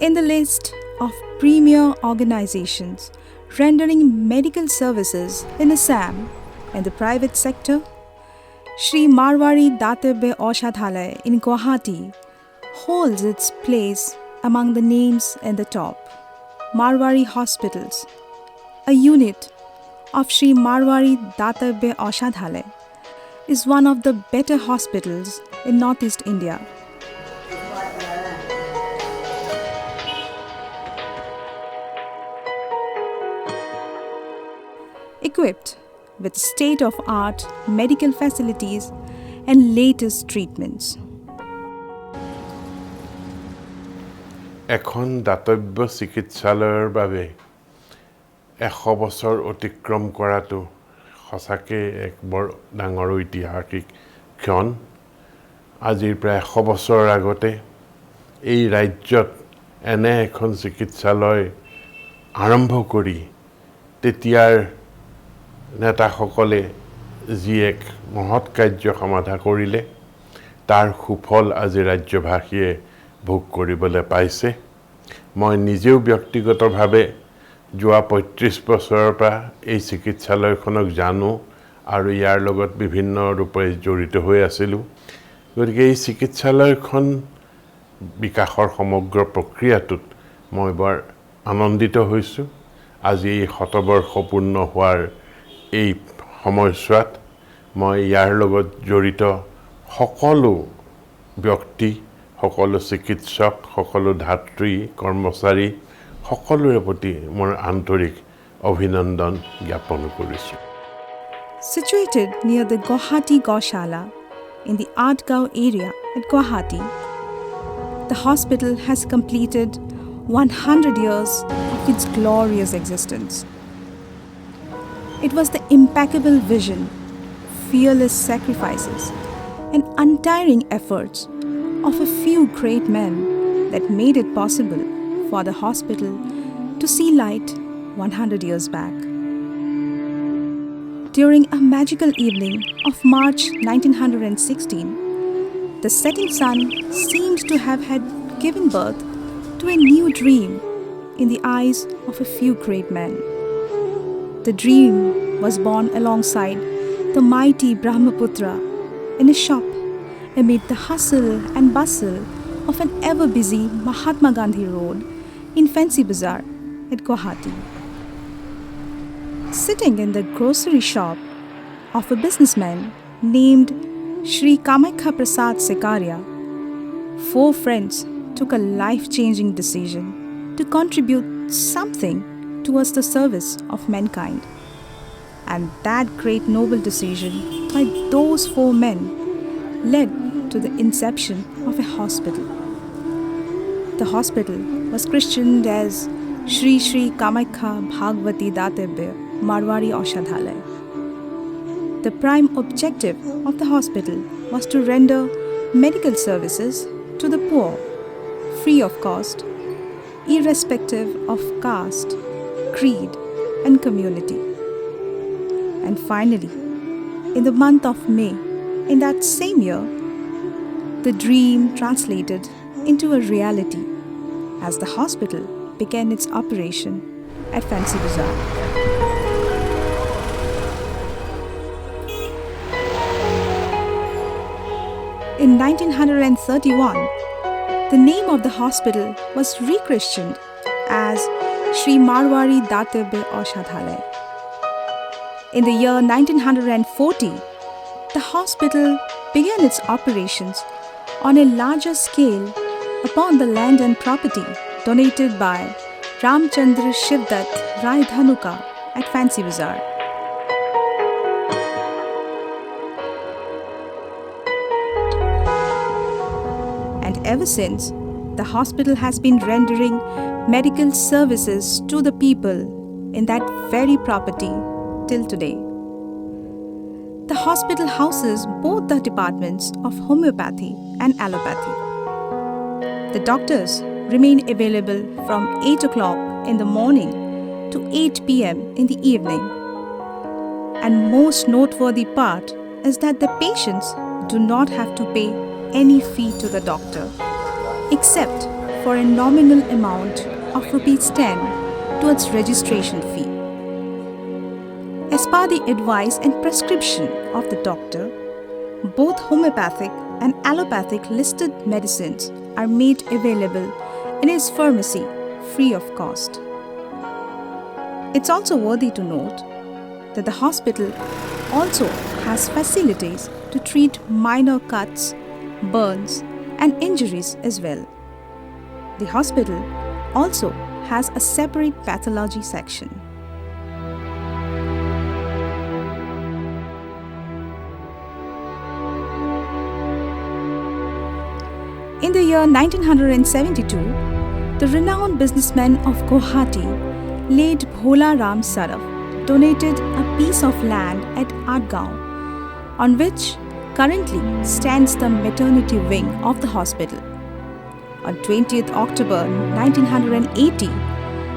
In the list of premier organizations rendering medical services in Assam and the private sector, Shree Marwari Databya Aushadhalaya in Guwahati holds its place among the names in the top. Marwari Hospitals, a unit of Shree Marwari Databya Aushadhalaya, is one of the better hospitals in Northeast India. Equipped with state-of-art medical facilities and latest treatments. এখন দাতব্য চিকিৎসালয়ৰ বাবে 100 বছৰ অতিক্ৰম কৰাটো সঁচাকৈ এক বৰ ডাঙৰ ঐতিহাসিক ক্ষণ। আজিৰ প্ৰায় 100 বছৰ আগতে এই ৰাজ্যত এনে এখন চিকিৎসালয় আৰম্ভ কৰি তেতিয়াৰ নেতাসকলে যি এক মহৎ কাৰ্য সমাধা কৰিলে তাৰ সুফল আজি ৰাজ্যবাসীয়ে ভোগ কৰিবলৈ পাইছে। মই নিজেও ব্যক্তিগতভাৱে যোৱা 35 বছৰৰ পৰা এই চিকিৎসালয়খনক জানো আৰু ইয়াৰ লগত বিভিন্ন ৰূপে জড়িত হৈ আছিলোঁ। গতিকে এই চিকিৎসালয়খন বিকাশৰ সমগ্ৰ প্ৰক্ৰিয়াটোত মই বৰ আনন্দিত হৈছোঁ। আজি এই শতবৰ্ষ পূৰ্ণ হোৱাৰ এই সময়ছোৱাত মই ইয়াৰ লগত জড়িত সকলো ব্যক্তি, সকলো চিকিৎসক, সকলো ধাত্ৰী, কৰ্মচাৰী সকলোৰে প্ৰতি মোৰ আন্তৰিক অভিনন্দন জ্ঞাপন কৰিছোঁ। Situated near the Guwahati Gaushala in the Artgaon area at Guwahati, the hospital has completed 100 years of its glorious existence. It was the impeccable vision, fearless sacrifices, and untiring efforts of a few great men that made it possible for the hospital to see light 100 years back. During a magical evening of March 1916, the setting sun seemed to have had given birth to a new dream in the eyes of a few great men. The dream was born alongside the mighty Brahmaputra in a shop amid the hustle and bustle of an ever-busy Mahatma Gandhi Road in Fancy Bazaar at Guwahati. Sitting in the grocery shop of a businessman named Shri Kamakhya Prasad Sekaria, 4 friends took a life-changing decision to contribute something towards the service of mankind. And that great noble decision by those 4 men led to the inception of a hospital. The hospital was christened as Shri Shri Kamakhya Bhagwati Databya Marwari Aushadhalaya. The prime objective of the hospital was to render medical services to the poor, free of cost, irrespective of caste, creed, and community. And finally, in the month of May, in that same year, the dream translated into a reality as the hospital began its operation at Fancy Bazaar. In 1931, the name of the hospital was rechristened as Shree Marwari Databya Aushadhalaya. In the year 1940, the hospital began its operations on a larger scale upon the land and property donated by Ramchandra Shivdat Rai Dhanuka at Fancy Bazaar. And ever since, the hospital has been rendering medical services to the people in that very property till today. The hospital houses both the departments of homeopathy and allopathy. The doctors remain available from 8 o'clock in the morning to 8 p.m. in the evening. And most noteworthy part is that the patients do not have to pay any fee to the doctor except for a nominal amount of Rs 10 towards registration fee. As per the advice and prescription of the doctor, both homeopathic and allopathic listed medicines are made available in his pharmacy free of cost. It's also worthy to note that the hospital also has facilities to treat minor cuts, burns, and injuries as well. The hospital also has a separate pathology section. In the year 1972, the renowned businessman of Guwahati, late Bhola Ram Saraf, donated a piece of land at Adgaon, on which currently stands the maternity wing of the hospital. On 20th October 1980,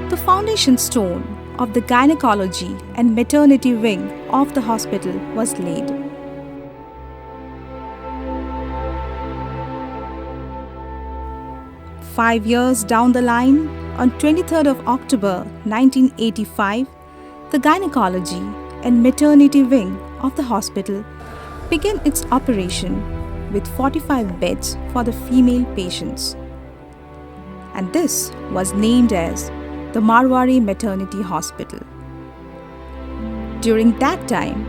the foundation stone of the gynecology and maternity wing of the hospital was laid. Five years down the line, on 23rd of October 1985, the gynecology and maternity wing of the hospital began its operation with 45 beds for the female patients. And this was named as the Marwari Maternity Hospital. During that time,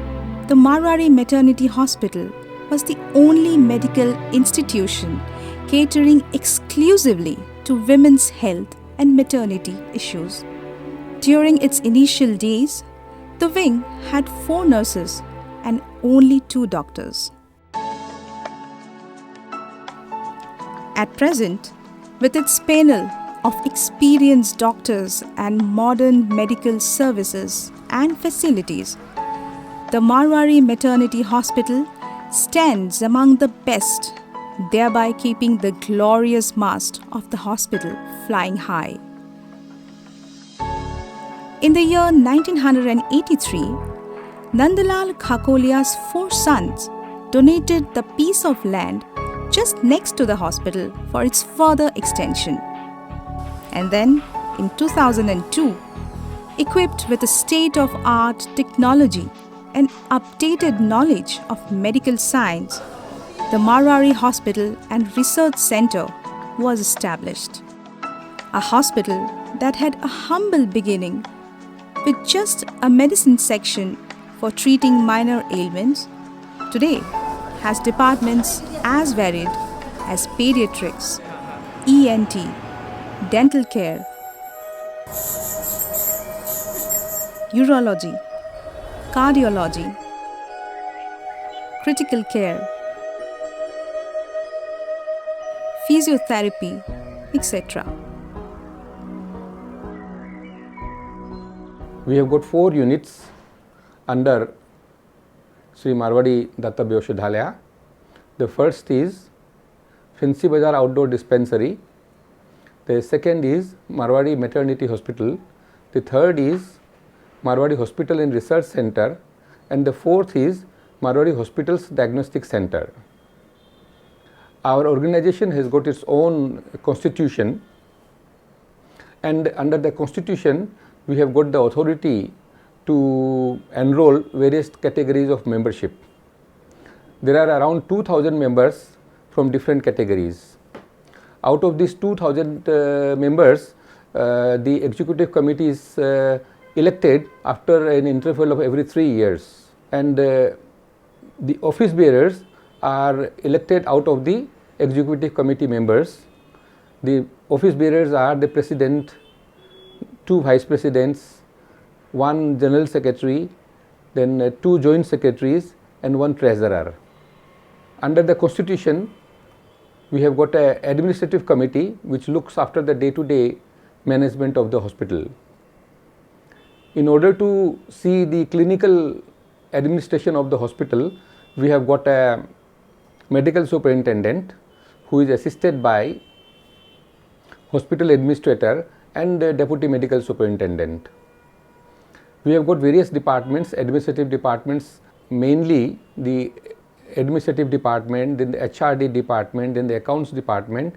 the Marwari Maternity Hospital was the only medical institution catering exclusively to women's health and maternity issues. During its initial days, the wing had 4 nurses and only 2 doctors. At present, with its panel of experienced doctors and modern medical services and facilities, the Marwari Maternity Hospital stands among the best, thereby keeping the glorious mast of the hospital flying high. In the year 1983, Nandalal Khakolia's 4 sons donated the piece of land just next to the hospital for its further extension. And then, in 2002, equipped with a state-of-art technology and updated knowledge of medical science, the Marwari Hospital and Research Center was established. A hospital that had a humble beginning with just a medicine section for treating minor ailments, today has departments as varied as pediatrics, ENT, dental care, urology, cardiology, critical care, physiotherapy, etc. We have got 4 units under Shree Marwari Databya Aushadhalaya. The first is Fancy Bazaar Outdoor Dispensary. The second is Marwari Maternity Hospital. The third is Marwari Hospital and Research Center. And the fourth is Marwari Hospital's Diagnostic Center. Our organization has got its own constitution, and under the constitution we have got the authority to enroll various categories of membership. There are around 2,000 members from different categories. Out of these 2,000 members, the executive committee is elected after an interval of every 3 years, and the office bearers are elected out of the executive committee members. The office bearers are the president, 2 vice presidents, 1 general secretary, then 2 joint secretaries and 1 treasurer. Under the constitution, we have got an administrative committee which looks after the day-to-day management of the hospital. In order to see the clinical administration of the hospital, we have got a medical superintendent who is assisted by hospital administrator and deputy medical superintendent. We have got various departments, administrative departments, mainly the administrative department, then the HRD department, then the accounts department,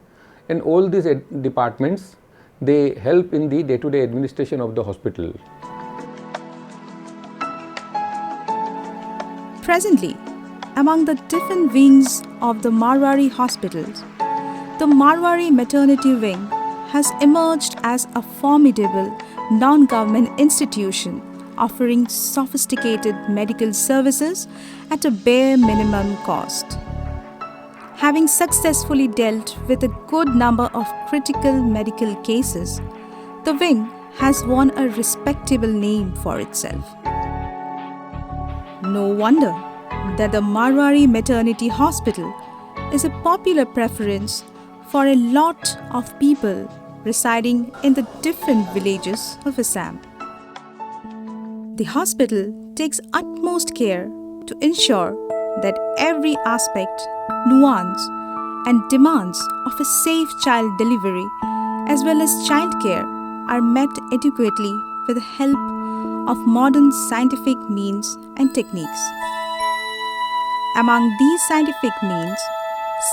and all these departments, they help in the day-to-day administration of the hospital. Presently, among the different wings of the Marwari hospitals, the Marwari maternity wing has emerged as a formidable non-government institution offering sophisticated medical services at a bare minimum cost. Having successfully dealt with a good number of critical medical cases, the wing has won a respectable name for itself. No wonder that the Marwari Maternity Hospital is a popular preference for a lot of people residing in the different villages of Assam. The hospital takes utmost care to ensure that every aspect, nuance, and demands of a safe child delivery as well as childcare are met adequately with the help of modern scientific means and techniques. Among these scientific means,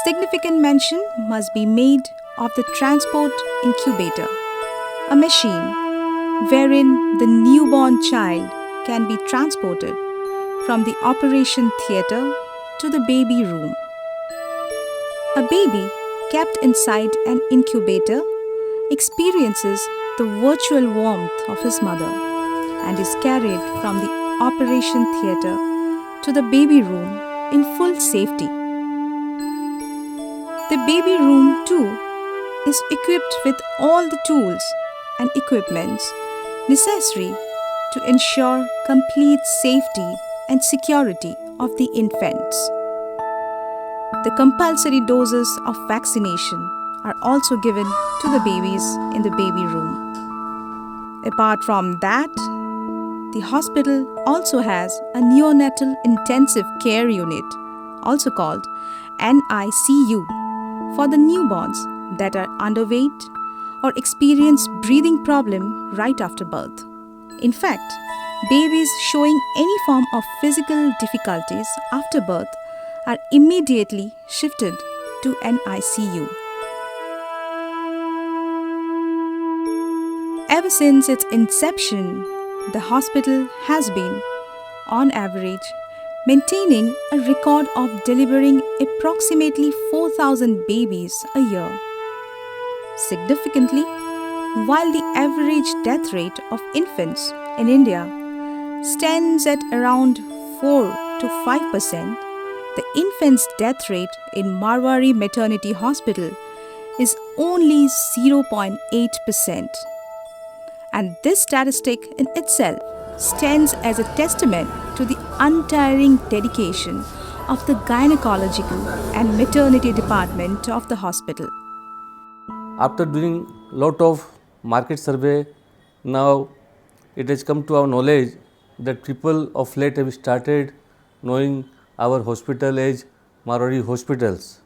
significant mention must be made of the transport incubator, a machine wherein the newborn child can be transported from the operation theatre to the baby room. A baby kept inside an incubator experiences the virtual warmth of his mother and is carried from the operation theatre to the baby room in full safety. The baby room too is equipped with all the tools and equipments necessary to ensure complete safety and security of the infants. The compulsory doses of vaccination are also given to the babies in the baby room. Apart from that, the hospital also has a neonatal intensive care unit, also called NICU, for the newborns that are underweight or experience breathing problem right after birth. In fact, babies showing any form of physical difficulties after birth are immediately shifted to NICU. Ever since its inception, the hospital has been, on average, maintaining a record of delivering approximately 4,000 babies a year. Significantly, while the average death rate of infants in India stands at around 4 to 5%, the infant's death rate in Marwari Maternity Hospital is only 0.8%. And this statistic in itself stands as a testament to the untiring dedication of the gynecological and maternity department of the hospital. After doing lot of market survey, now it has come to our knowledge that people of late have started knowing our hospital as Marwari hospitals.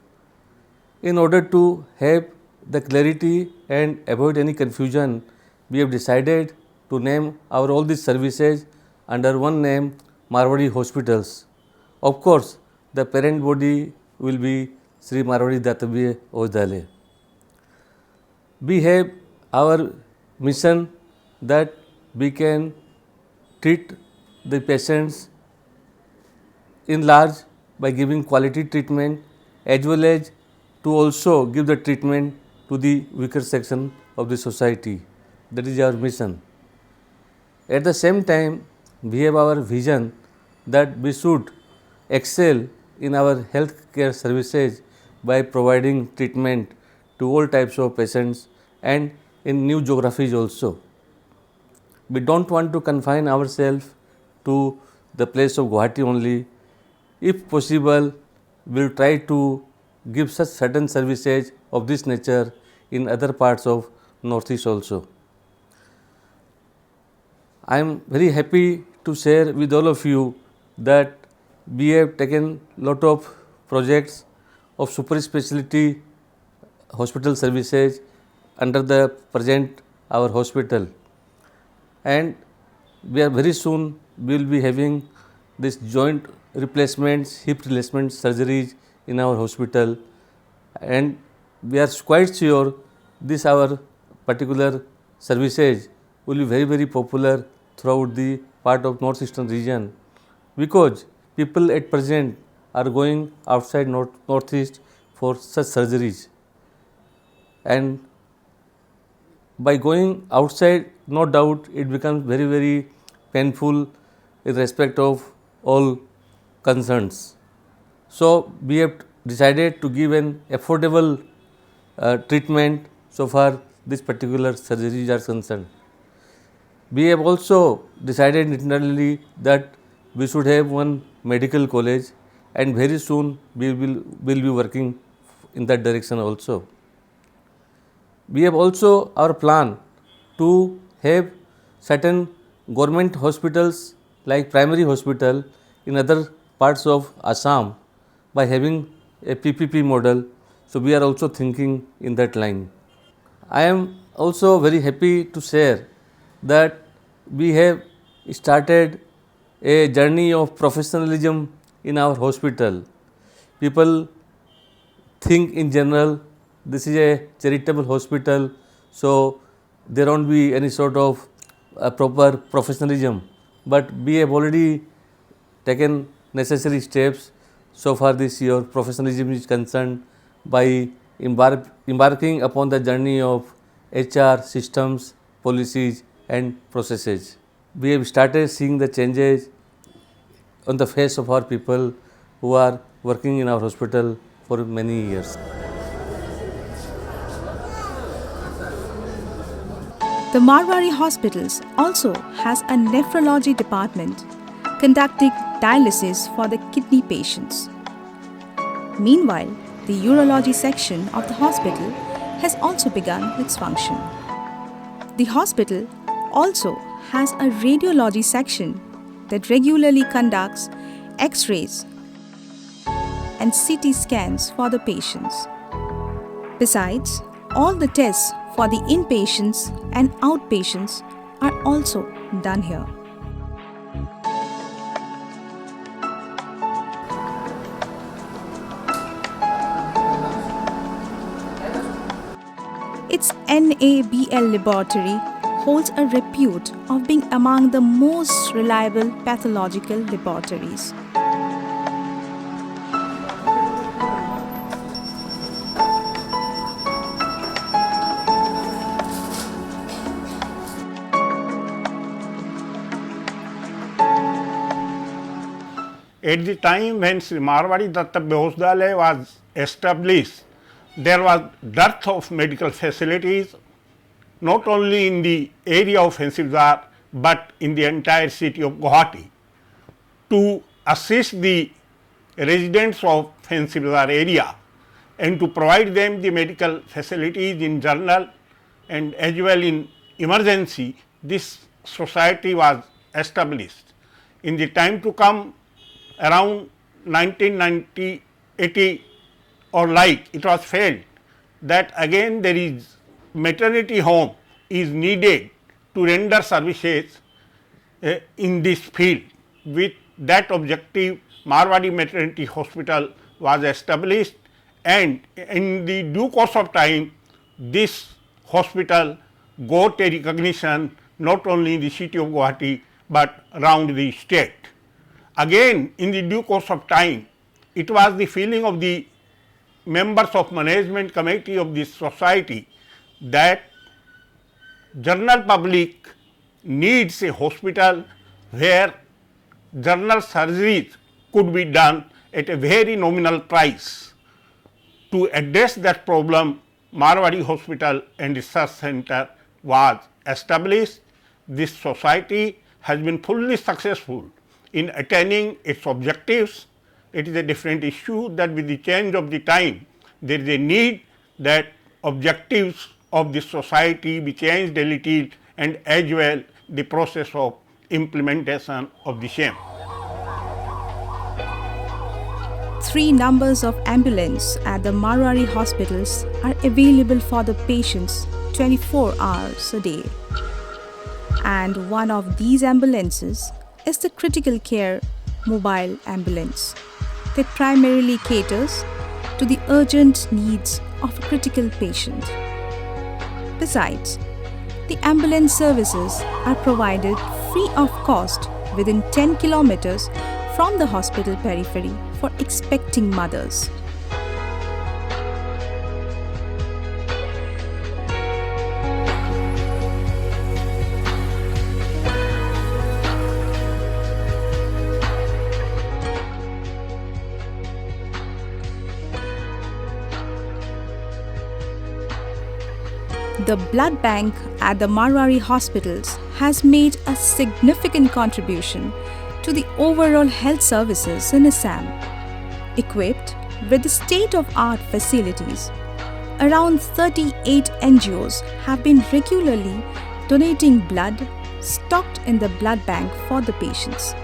In order to have the clarity and avoid any confusion, we have decided to name our all these services under one name, Marwari Hospitals. Of course, the parent body will be Shree Marwari Databya Aushadhalaya. We have our mission that we can treat the patients in large by giving quality treatment as well as to also give the treatment to the weaker section of the society. That is our mission. At the same time, we have our vision that we should excel in our health care services by providing treatment to all types of patients and in new geographies also. We don't want to confine ourselves to the place of Guwahati only. If possible, we will try to give such certain services of this nature in other parts of Northeast also. I am very happy to share with all of you that we have taken lot of projects of super specialty hospital services under the present our hospital, and we are very soon we will be having this joint replacements, hip replacement surgeries in our hospital, and we are quite sure this our particular services will be very, very popular throughout the part of northeastern region, because people at present are going outside northeast for such surgeries, and by going outside, no doubt it becomes very, very painful in respect of all concerns. So we have decided to give an affordable treatment so far this particular surgeries are concerned. We have also decided internally that we should have one medical college, and very soon we will be working in that direction also. We have also our plan to have certain government hospitals like primary hospital in other parts of Assam by having a PPP model. So we are also thinking in that line. I am also very happy to share that we have started a journey of professionalism in our hospital. People think in general this is a charitable hospital, so there won't be any sort of proper professionalism, but we have already taken necessary steps so far this year. Professionalism is concerned by embarking upon the journey of HR systems, policies and processes. We have started seeing the changes on the face of our people who are working in our hospital for many years. The Marwari Hospitals also has a nephrology department conducting dialysis for the kidney patients. Meanwhile, the urology section of the hospital has also begun its function. The hospital also has a radiology section that regularly conducts X-rays and CT scans for the patients. Besides, all the tests for the inpatients and outpatients are also done here. Its NABL laboratory holds a repute of being among the most reliable pathological laboratories. At the time when Shree Marwari Databya Aushadhalaya was established, there was dearth of medical facilities, not only in the area of Fancy Bazaar, but in the entire city of Guwahati. To assist the residents of Fancy Bazaar area and to provide them the medical facilities in general and as well in emergency, this society was established. In the time to come, around 1990, 80 or like, it was felt that again there is maternity home is needed to render services in this field. With that objective, Marwari Maternity Hospital was established, and in the due course of time, this hospital got a recognition not only in the city of Guwahati, but around the state. Again, in the due course of time, it was the feeling of the members of management committee of this society that general public needs a hospital where general surgeries could be done at a very nominal price. To address that problem, Marwari Hospital and Research Center was established. This society has been fully successful in attaining its objectives. It is a different issue that with the change of the time, there is a need that objectives of the society be changed a little, and as well the process of implementation of the same. 3 numbers of ambulance at the Marwari hospitals are available for the patients 24 hours a day. And one of these ambulances is the critical care mobile ambulance that primarily caters to the urgent needs of a critical patient. Besides, the ambulance services are provided free of cost within 10 kilometers from the hospital periphery for expecting mothers. The blood bank at the Marwari hospitals has made a significant contribution to the overall health services in Assam. Equipped with the state-of-art facilities, around 38 NGOs have been regularly donating blood stocked in the blood bank for the patients.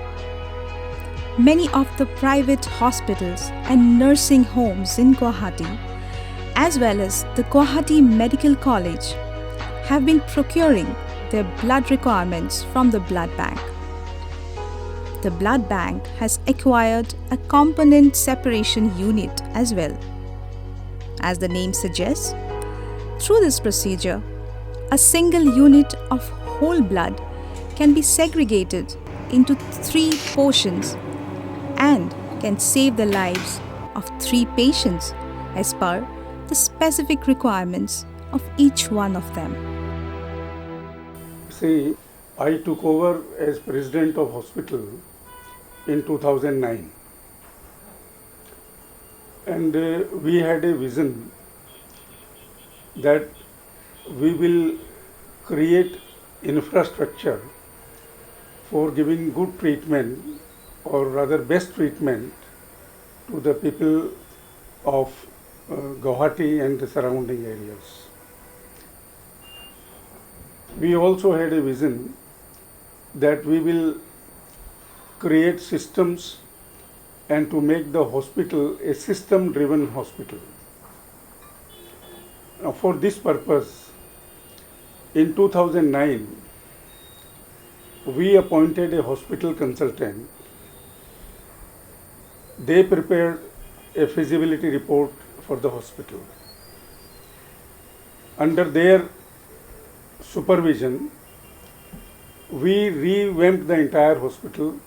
Many of the private hospitals and nursing homes in Guwahati, as well as the Guwahati Medical College, have been procuring their blood requirements from the blood bank. The blood bank has acquired a component separation unit as well. As the name suggests, through this procedure, a single unit of whole blood can be segregated into 3 portions and can save the lives of 3 patients as per the specific requirements of each one of them. See, I took over as president of hospital in 2009, and we had a vision that we will create infrastructure for giving good treatment, or rather best treatment, to the people of Guwahati and the surrounding areas. We also had a vision that we will create systems and to make the hospital a system-driven hospital. Now, for this purpose, in 2009, we appointed a hospital consultant. They prepared a feasibility report for the hospital. Under their supervision, we revamped the entire hospital.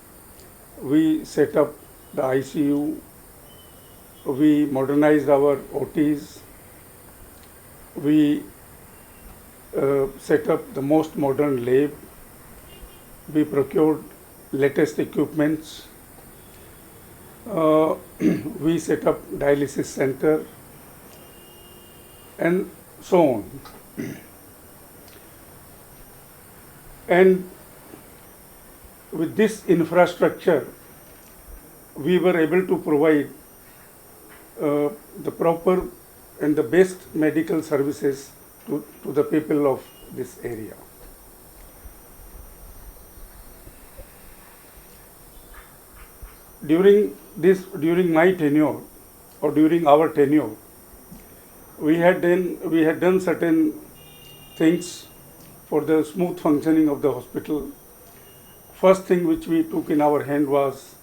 We set up the ICU, we modernized our OTs, we set up the most modern lab, we procured latest equipments, we set up dialysis center, and so on. And with this infrastructure, we were able to provide the proper and the best medical services to the people of this area. During my tenure, or during our tenure, we had done certain things for the smooth functioning of the hospital. First thing which we took in our hand was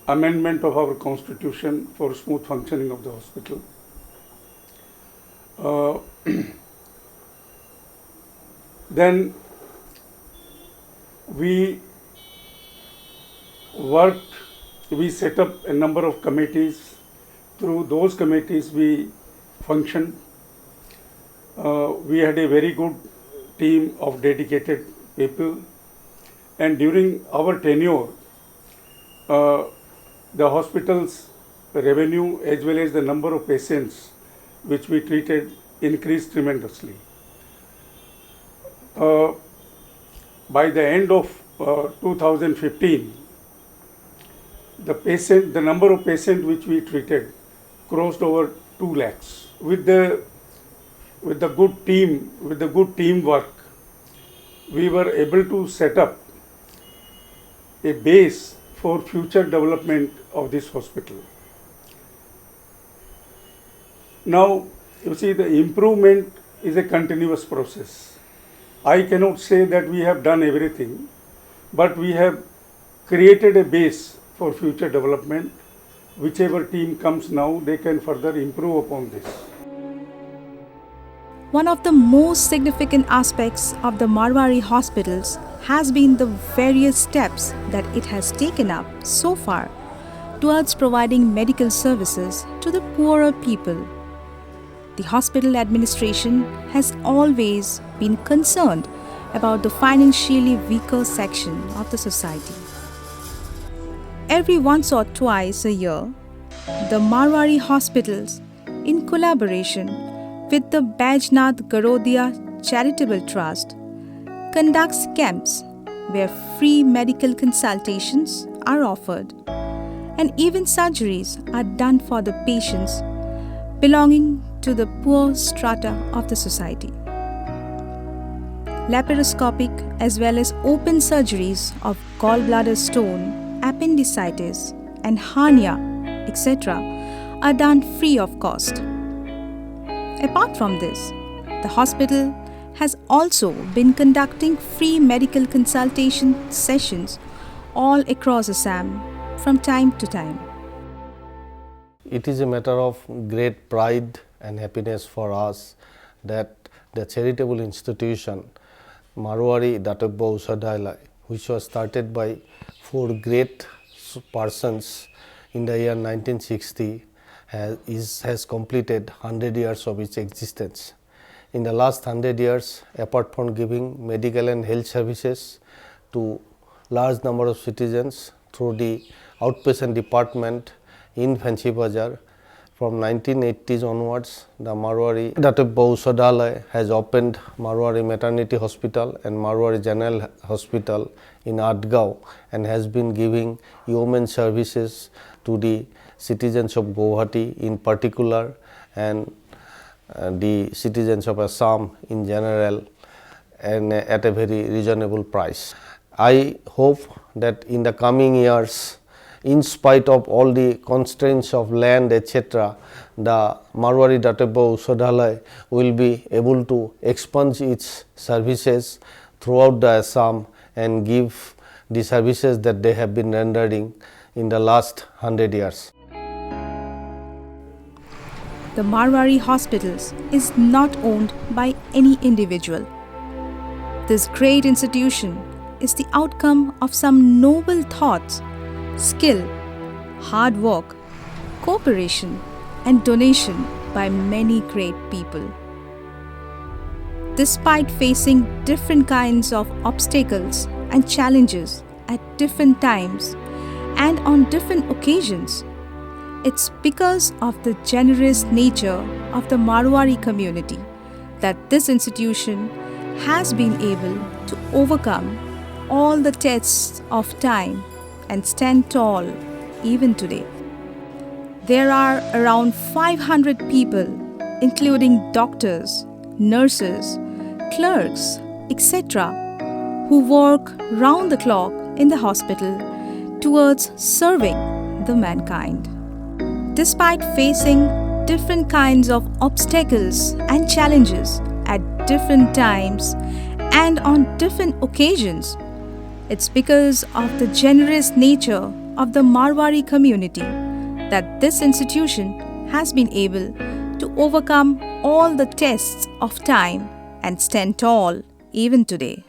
amendment of our constitution for smooth functioning of the hospital. Then we set up a number of committees. Through those committees we functioned. We had a very good team of dedicated people, and during our tenure, the hospital's revenue as well as the number of patients which we treated increased tremendously. By the end of 2015, the number of patients which we treated crossed over 2 lakhs. With the good teamwork, we were able to set up a base for future development of this hospital. Now, you see, the improvement is a continuous process. I cannot say that we have done everything, but we have created a base for future development, whichever team comes now, they can further improve upon this. One of the most significant aspects of the Marwari hospitals has been the various steps that it has taken up so far towards providing medical services to the poorer people. The hospital administration has always been concerned about the financially weaker section of the society. Every once or twice a year, the Marwari hospitals, in collaboration with the Bajnath Garodia Charitable Trust, conducts camps where free medical consultations are offered and even surgeries are done for the patients belonging to the poor strata of the society. Laparoscopic as well as open surgeries of gallbladder stone, appendicitis and hernia, etc. are done free of cost. Apart from this, the hospital has also been conducting free medical consultation sessions all across Assam from time to time. It is a matter of great pride and happiness for us that the charitable institution Marwari Databya Aushadhalaya, which was started by 4 great persons in the year 1960, has completed 100 years of its existence. In the last 100 years, apart from giving medical and health services to large number of citizens through the outpatient department in Fancy Bazar, from 1980s onwards, the Marwari Databya Aushadhalaya has opened Marwari Maternity Hospital and Marwari General Hospital in Adgaon and has been giving yeoman services to the citizens of Guwahati in particular and the citizens of Assam in general, and at a very reasonable price. I hope that in the coming years, in spite of all the constraints of land, etc., the Marwari Databya Aushadhalaya will be able to expunge its services throughout the Assam and give the services that they have been rendering in the last 100 years. The Marwari Hospitals is not owned by any individual. This great institution is the outcome of some noble thoughts, skill, hard work, cooperation and donation by many great people. Despite facing different kinds of obstacles and challenges at different times and on different occasions, it's because of the generous nature of the Marwari community that this institution has been able to overcome all the tests of time and stand tall even today. There are around 500 people, including doctors, nurses, clerks, etc., who work round the clock in the hospital towards serving the mankind. Despite facing different kinds of obstacles and challenges at different times and on different occasions, it's because of the generous nature of the Marwari community that this institution has been able to overcome all the tests of time and stand tall even today.